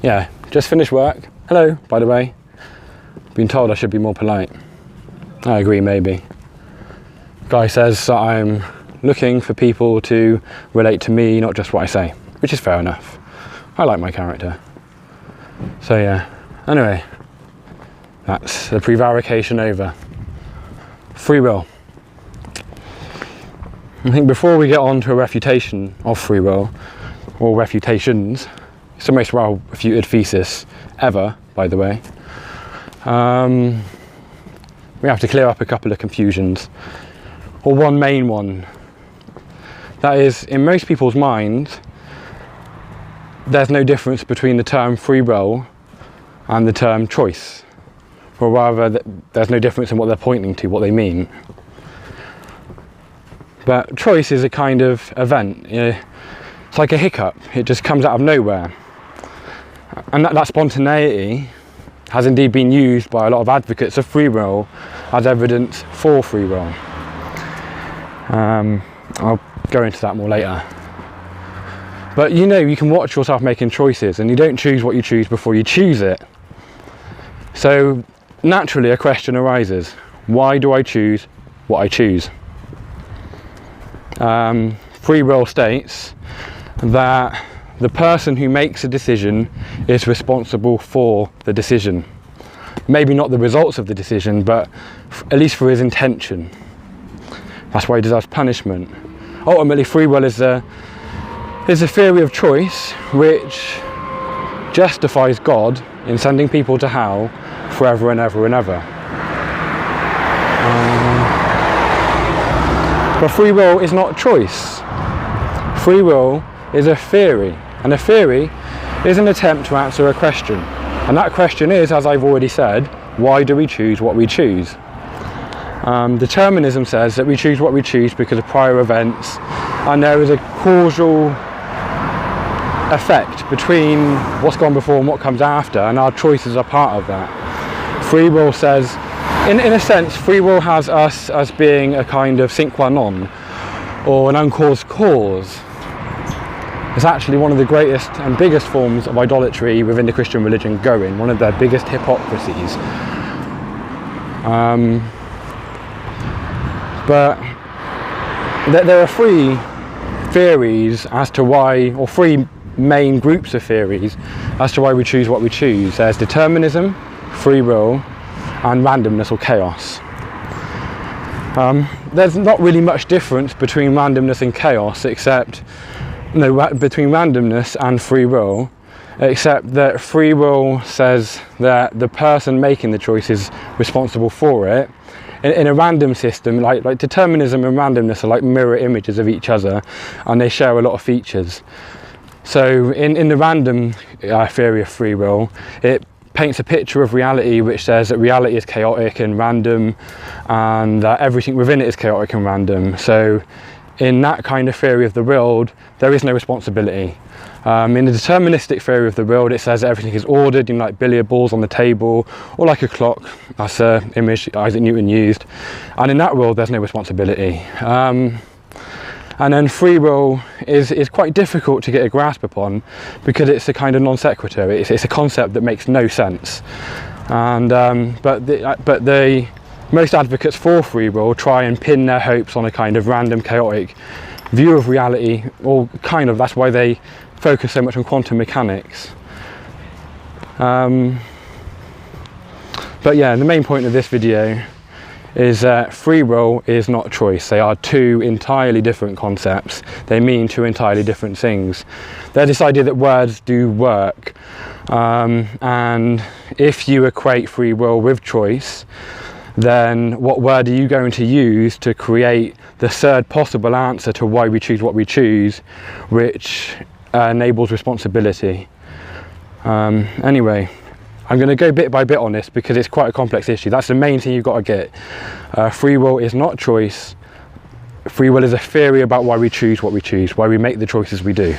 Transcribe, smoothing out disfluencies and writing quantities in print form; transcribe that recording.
yeah, just finished work. Hello, by the way. Been told I should be more polite. I agree, maybe. Guy says that I'm looking for people to relate to me, not just what I say, which is fair enough. I like my character. So yeah, anyway, that's the prevarication over. Free will. I think before we get on to a refutation of free will, or refutations, it's the most well refuted thesis ever, by the way, we have to clear up a couple of confusions, or one main one. That is, in most people's minds, there's no difference between the term free will and the term choice, or rather, there's no difference in what they're pointing to, what they mean. But choice is a kind of event. You know, it's like a hiccup. It just comes out of nowhere. And that spontaneity has indeed been used by a lot of advocates of free will as evidence for free will. I'll go into that more later. But you know, you can watch yourself making choices and you don't choose what you choose before you choose it. So naturally a question arises. Why do I choose what I choose? Free will states that the person who makes a decision is responsible for the decision. Maybe not the results of the decision, but at least for his intention. That's why he deserves punishment. Ultimately, free will is a theory of choice which justifies God in sending people to hell forever and ever and ever. But free will is not choice. Free will is a theory, and a theory is an attempt to answer a question. And that question is, as I've already said, why do we choose what we choose? Determinism says that we choose what we choose because of prior events, and there is a causal effect between what's gone before and what comes after, and our choices are part of that. Free will says, in a sense, free will has us as being a kind of sine qua non, or an uncaused cause. It's actually one of the greatest and biggest forms of idolatry within the Christian religion going, one of their biggest hypocrisies. But there are three theories as to why, or three main groups of theories as to why we choose what we choose. There's determinism, free will, and randomness or chaos. There's not really much difference between randomness and chaos, except between randomness and free will, except that free will says that the person making the choice is responsible for it. In a random system, like determinism and randomness are like mirror images of each other, and they share a lot of features. So in the random theory of free will, it paints a picture of reality which says that reality is chaotic and random, and that everything within it is chaotic and random. So in that kind of theory of the world, there is no responsibility. In the deterministic theory of the world, it says that everything is ordered, like billiard balls on the table, or like a clock. That's an image Isaac Newton used. And in that world, there's no responsibility. And then free will is quite difficult to get a grasp upon because it's a kind of non sequitur. It's a concept that makes no sense. And but the most advocates for free will try and pin their hopes on a kind of random, chaotic view of reality, or kind of, that's why they focus so much on quantum mechanics. But yeah, the main point of this video is that free will is not choice. They are two entirely different concepts. They mean two entirely different things. There's this idea that words do work, and if you equate free will with choice, then what word are you going to use to create the third possible answer to why we choose what we choose, which enables responsibility? Anyway, I'm going to go bit by bit on this because it's quite a complex issue. That's the main thing you've got to get. Free will is not choice. Free will is a theory about why we choose what we choose, why we make the choices we do.